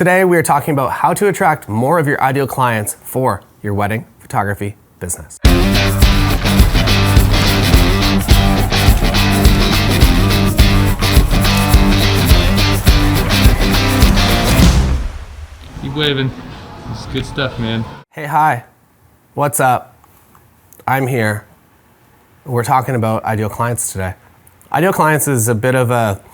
Today we are talking about how to attract more of your ideal clients for your wedding photography business. Keep waving. This is good stuff, man. Hey, hi. What's up? I'm here. We're talking about ideal clients today. Ideal clients is a bit of a,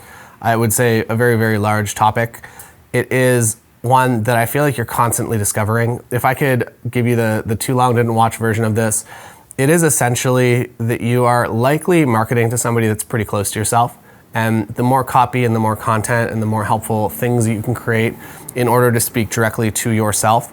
I would say, a very, very large topic. It is one that I feel like you're constantly discovering. If I could give you the too long didn't watch version of this, it is essentially that you are likely marketing to somebody that's pretty close to yourself. And the more copy and the more content and the more helpful things that you can create in order to speak directly to yourself,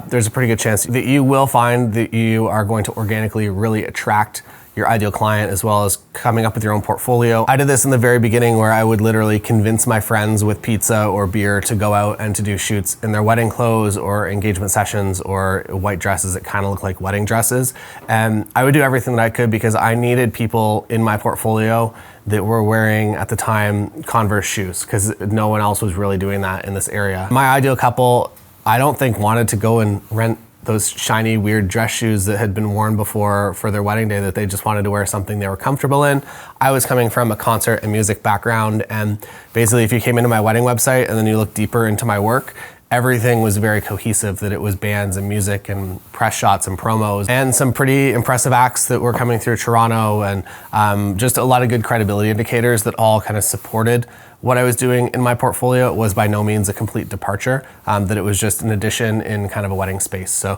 there's a pretty good chance that you will find that you are going to organically really attract your ideal client, as well as coming up with your own portfolio. I did this in the very beginning where I would literally convince my friends with pizza or beer to go out and to do shoots in their wedding clothes or engagement sessions or white dresses that kind of look like wedding dresses. And I would do everything that I could because I needed people in my portfolio that were wearing, at the time, Converse shoes, because no one else was really doing that in this area. My ideal couple, I don't think wanted to go and rent those shiny, weird dress shoes that had been worn before for their wedding day, that they just wanted to wear something they were comfortable in. I was coming from a concert and music background, and basically if you came into my wedding website and then you look deeper into my work, everything was very cohesive, that it was bands and music and press shots and promos and some pretty impressive acts that were coming through Toronto, and just a lot of good credibility indicators that all kind of supported what I was doing in my portfolio. It was by no means a complete departure, that it was just an addition in kind of a wedding space. So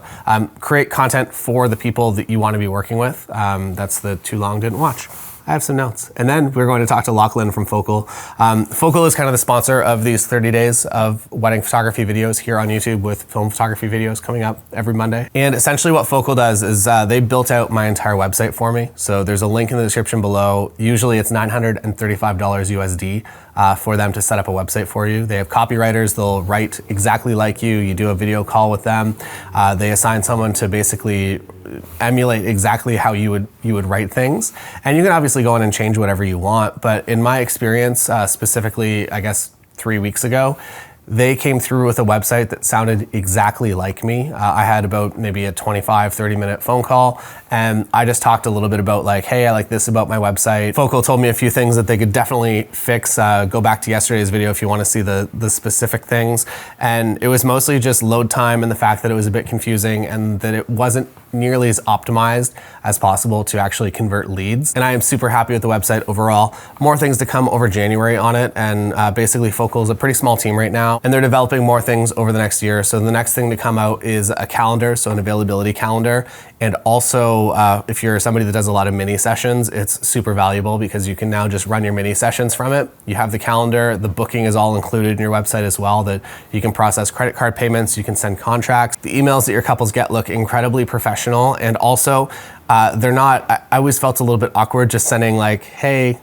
create content for the people that you want to be working with. That's the too long didn't watch. I have some notes. And then we're going to talk to Lachlan from Focal. Focal is kind of the sponsor of these 30 days of wedding photography videos here on YouTube, with film photography videos coming up every Monday. And essentially what Focal does is they built out my entire website for me. So there's a link in the description below. Usually it's $935 USD for them to set up a website for you. They have copywriters. They'll write exactly like you. You do a video call with them. They assign someone to basically emulate exactly how you would write things. And you can obviously go in and change whatever you want. But in my experience, specifically, I guess 3 weeks ago, they came through with a website that sounded exactly like me. I had about maybe a 25-30 minute phone call, and I just talked a little bit about like, hey, I like this about my website. Focal told me a few things that they could definitely fix. Go back to yesterday's video if you want to see the specific things. And it was mostly just load time and the fact that it was a bit confusing and that it wasn't nearly as optimized as possible to actually convert leads. And I am super happy with the website overall. More things to come over January on it. And basically Focal is a pretty small team right now, and they're developing more things over the next year. So the next thing to come out is a calendar, so an availability calendar. And also, if you're somebody that does a lot of mini sessions, it's super valuable because you can now just run your mini sessions from it. You have the calendar, the booking is all included in your website as well, that you can process credit card payments, you can send contracts. The emails that your couples get look incredibly professional. And also, they're not, I always felt a little bit awkward just sending like, hey,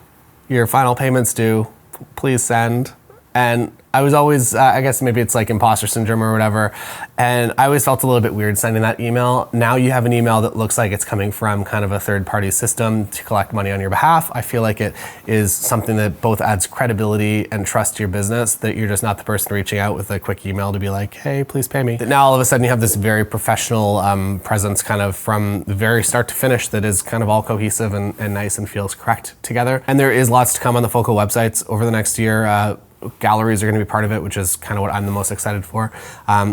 your final payment's due, please send. And I was always, I guess maybe it's like imposter syndrome or whatever, and I always felt a little bit weird sending that email. Now you have an email that looks like it's coming from kind of a third-party system to collect money on your behalf. I feel like it is something that both adds credibility and trust to your business, that you're just not the person reaching out with a quick email to be like, hey, please pay me. That now all of a sudden you have this very professional presence kind of from the very start to finish that is kind of all cohesive and nice and feels correct together. And there is lots to come on the Focal websites over the next year. Galleries are going to be part of it, which is kind of what I'm the most excited for.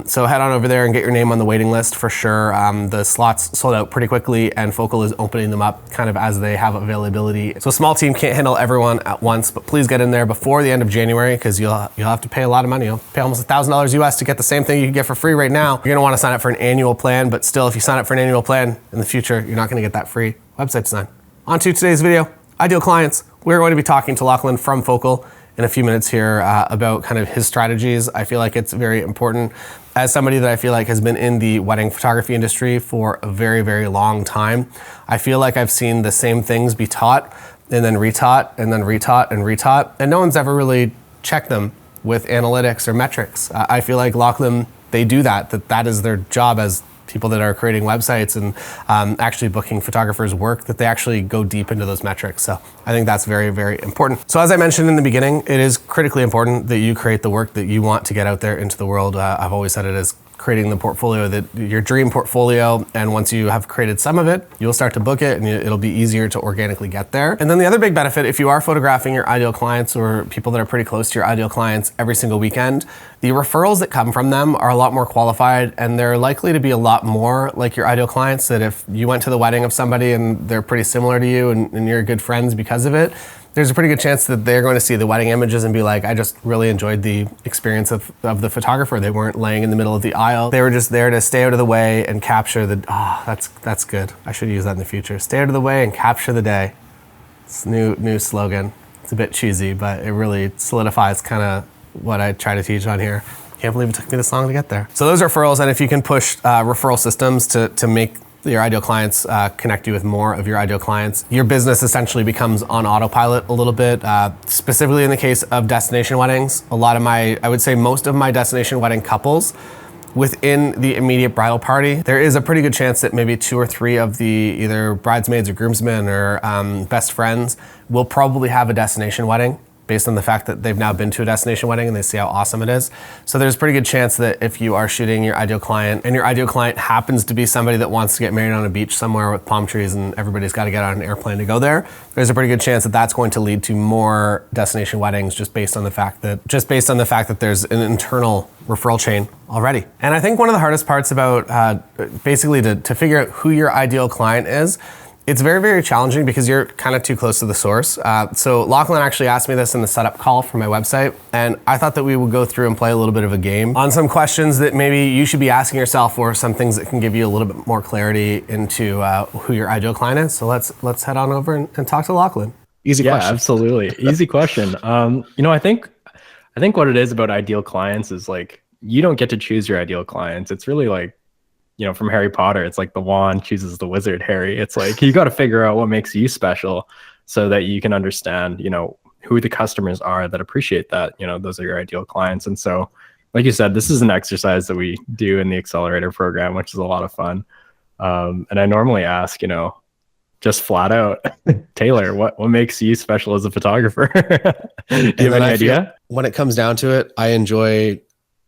So head on over there and get your name on the waiting list for sure. The slots sold out pretty quickly, and Focal is opening them up kind of as they have availability. So a small team can't handle everyone at once, but please get in there before the end of January, because you'll have to pay a lot of money. You'll pay almost $1,000 US to get the same thing you can get for free right now. You're going to want to sign up for an annual plan, but still, if you sign up for an annual plan in the future, you're not going to get that free website design. On to today's video, ideal clients. We're going to be talking to Lachlan from Focal in a few minutes here about kind of his strategies. I feel like it's very important. As somebody that I feel like has been in the wedding photography industry for a very, very long time, I feel like I've seen the same things be taught and then retaught and then retaught and retaught, and no one's ever really checked them with analytics or metrics. I feel like Lachlan, they do that is their job as people that are creating websites and actually booking photographers' work, that they actually go deep into those metrics. So I think that's very, very important. So as I mentioned in the beginning, it is critically important that you create the work that you want to get out there into the world. I've always said it as creating the portfolio, that your dream portfolio, and once you have created some of it, you'll start to book it and it'll be easier to organically get there. And then the other big benefit, if you are photographing your ideal clients or people that are pretty close to your ideal clients every single weekend, the referrals that come from them are a lot more qualified, and they're likely to be a lot more like your ideal clients, that if you went to the wedding of somebody and they're pretty similar to you and you're good friends because of it, there's a pretty good chance that they're going to see the wedding images and be like, I just really enjoyed the experience of the photographer. They weren't laying in the middle of the aisle. They were just there to stay out of the way and capture the, that's good. I should use that in the future. Stay out of the way and capture the day. It's a new slogan. It's a bit cheesy, but it really solidifies kind of what I try to teach on here. Can't believe it took me this long to get there. So those are referrals, and if you can push referral systems to make your ideal clients connect you with more of your ideal clients, your business essentially becomes on autopilot a little bit. Specifically in the case of destination weddings, I would say most of my destination wedding couples within the immediate bridal party, there is a pretty good chance that maybe 2 or 3 of the either bridesmaids or groomsmen or best friends will probably have a destination wedding, based on the fact that they've now been to a destination wedding and they see how awesome it is. So there's a pretty good chance that if you are shooting your ideal client and your ideal client happens to be somebody that wants to get married on a beach somewhere with palm trees and everybody's got to get on an airplane to go there, there's a pretty good chance that that's going to lead to more destination weddings just based on the fact that there's an internal referral chain already. And I think one of the hardest parts about basically to figure out who your ideal client is, it's very, very challenging because you're kind of too close to the source. So Lachlan actually asked me this in the setup call for my website, and I thought that we would go through and play a little bit of a game on some questions that maybe you should be asking yourself, or some things that can give you a little bit more clarity into who your ideal client is. So let's head on over and talk to Lachlan. Easy question. Yeah, absolutely. Easy question. I think what it is about ideal clients is like, you don't get to choose your ideal clients. It's really like, from Harry Potter, it's like the wand chooses the wizard, Harry. It's like, you got to figure out what makes you special so that you can understand, who the customers are that appreciate that, those are your ideal clients. And so, like you said, this is an exercise that we do in the accelerator program, which is a lot of fun. And I normally ask, just flat out, Taylor, what makes you special as a photographer? Do you have any idea? When it comes down to it, I enjoy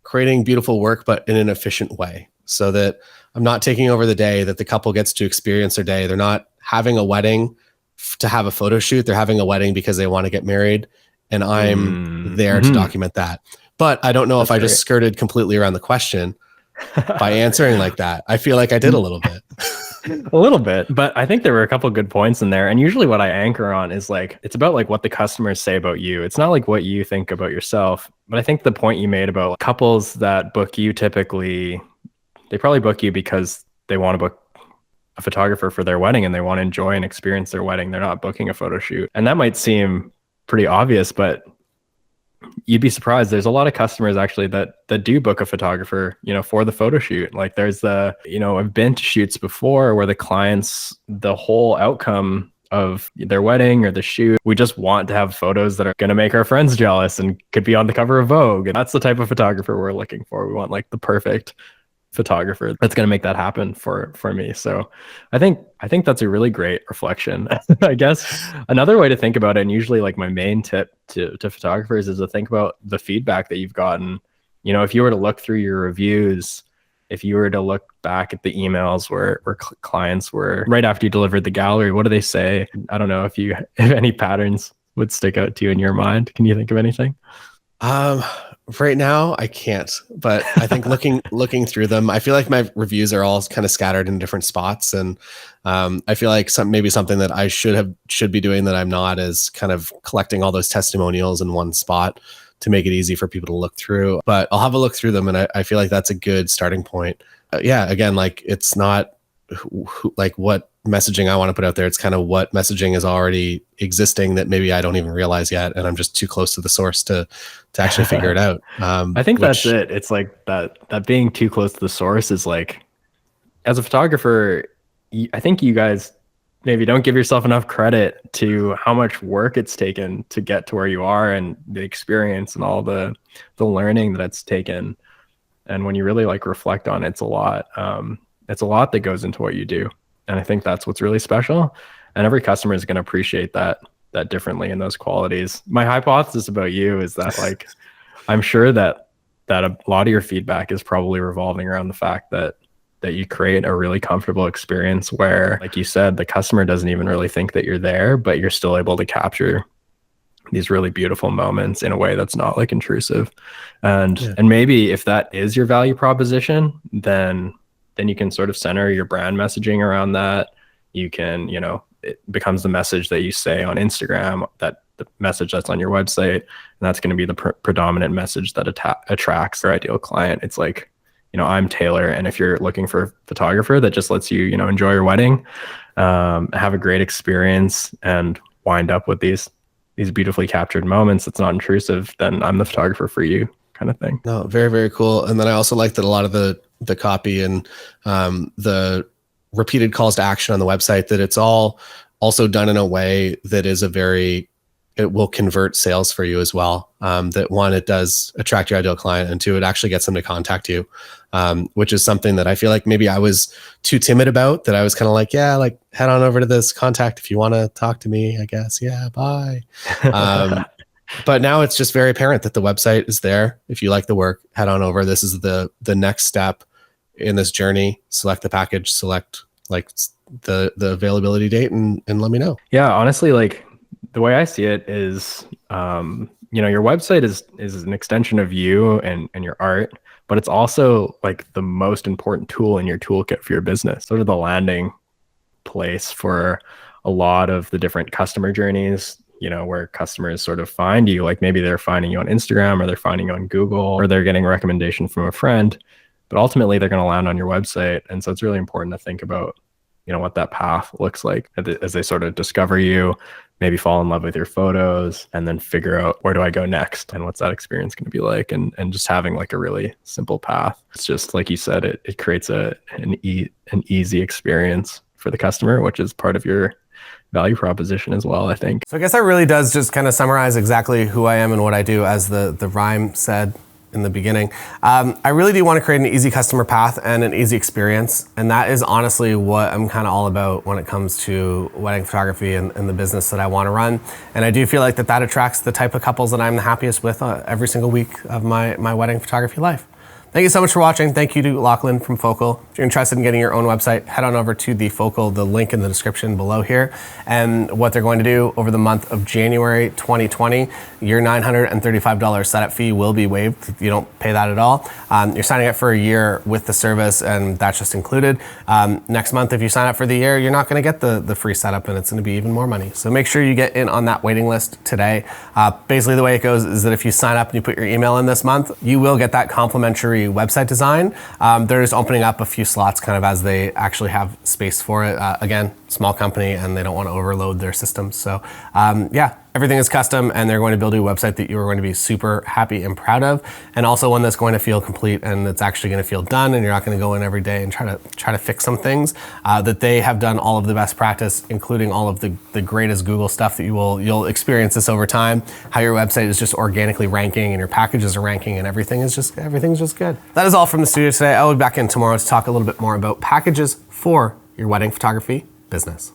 creating beautiful work, but in an efficient way, so that I'm not taking over the day, that the couple gets to experience their day. They're not having a wedding to have a photo shoot. They're having a wedding because they want to get married, and I'm there to document that. But I don't know if I just skirted completely around the question by answering like that. I feel like I did a little bit. A little bit, but I think there were a couple of good points in there. And usually what I anchor on is like, it's about like what the customers say about you. It's not like what you think about yourself. But I think the point you made about couples that book you, typically, they probably book you because they want to book a photographer for their wedding and they want to enjoy and experience their wedding. They're not booking a photo shoot. And that might seem pretty obvious, but you'd be surprised. There's a lot of customers actually that do book a photographer, for the photo shoot. Like there's I've been to shoots before where the clients, the whole outcome of their wedding or the shoot, we just want to have photos that are going to make our friends jealous and could be on the cover of Vogue. And that's the type of photographer we're looking for. We want like the perfect photographer that's going to make that happen for me. So I think that's a really great reflection. I guess another way to think about it, and usually like my main tip to photographers, is to think about the feedback that you've gotten. If you were to look through your reviews, if you were to look back at the emails where clients were right after you delivered the gallery, what do they say? I don't know if any patterns would stick out to you in your mind. Can you think of anything? Right now, I can't, but I think looking through them, I feel like my reviews are all kind of scattered in different spots, and I feel like maybe something that I should be doing that I'm not, is kind of collecting all those testimonials in one spot to make it easy for people to look through. But I'll have a look through them, and I feel like that's a good starting point. Again, like it's not like what messaging I want to put out there. It's kind of what messaging is already existing that maybe I don't even realize yet, and I'm just too close to the source to actually figure it out. I think that's it. It's like that being too close to the source is like, as a photographer, I think you guys maybe don't give yourself enough credit to how much work it's taken to get to where you are, and the experience and all the learning that it's taken. And when you really like reflect on it, it's a lot. It's a lot that goes into what you do. And I think that's what's really special. And every customer is going to appreciate that. that differently in those qualities. My hypothesis about you is that like I'm sure that a lot of your feedback is probably revolving around the fact that you create a really comfortable experience where, like you said, the customer doesn't even really think that you're there, but you're still able to capture these really beautiful moments in a way that's not like intrusive. And maybe if that is your value proposition, then you can sort of center your brand messaging around that. You can, you know, it becomes the message that you say on Instagram, that the message that's on your website, and that's going to be the predominant message that attracts your ideal client. It's like, you know, I'm Taylor, and if you're looking for a photographer that just lets you, you know, enjoy your wedding, have a great experience, and wind up with these beautifully captured moments that's not intrusive, then I'm the photographer for you, kind of thing. No, very, very cool. And then I also like that a lot of the copy and the repeated calls to action on the website, that it's all also done in a way that is it will convert sales for you as well. That one, it does attract your ideal client, and two, it actually gets them to contact you, which is something that I feel like maybe I was too timid about, that I was kind of like, yeah, like head on over to this contact if you want to talk to me, I guess. Yeah, bye. But now it's just very apparent that the website is there. If you like the work, head on over. This is the next step in this journey. Select the package, select like the availability date, and let me know. Yeah, honestly, like the way I see it is, you know, your website is an extension of you and your art, but it's also like the most important tool in your toolkit for your business. Sort of the landing place for a lot of the different customer journeys, you know, where customers sort of find you. Like maybe they're finding you on Instagram, or they're finding you on Google, or they're getting a recommendation from a friend, but ultimately they're going to land on your website. And so it's really important to think about, you know, what that path looks like as they sort of discover you, maybe fall in love with your photos, and then figure out, where do I go next, and what's that experience going to be like, and just having like a really simple path. It's just like you said, it creates an easy experience for the customer, which is part of your value proposition as well, I think. So I guess that really does just kind of summarize exactly who I am and what I do, as the rhyme said in the beginning. I really do want to create an easy customer path and an easy experience. And that is honestly what I'm kind of all about when it comes to wedding photography and the business that I want to run. And I do feel like that attracts the type of couples that I'm the happiest with every single week of my wedding photography life. Thank you so much for watching. Thank you to Lachlan from Focal. If you're interested in getting your own website, head on over to the Focal, the link in the description below here. And what they're going to do over the month of January 2020, your $935 setup fee will be waived. You don't pay that at all. You're signing up for a year with the service, and that's just included. Next month, if you sign up for the year, you're not going to get the free setup, and it's going to be even more money. So make sure you get in on that waiting list today. Basically, the way it goes is that if you sign up and you put your email in this month, you will get that complimentary website design. They're just opening up a few slots kind of as they actually have space for it. Again, small company, and they don't want to overload their systems. So yeah, everything is custom, and they're going to build you a website that you're going to be super happy and proud of, and also one that's going to feel complete, and it's actually going to feel done, and you're not going to go in every day and try to fix some things. That they have done all of the best practice, including all of the greatest Google stuff that you'll experience this over time, how your website is just organically ranking and your packages are ranking, and everything's just good. That is all from the studio today. I'll be back in tomorrow to talk a little bit more about packages for your wedding photography business.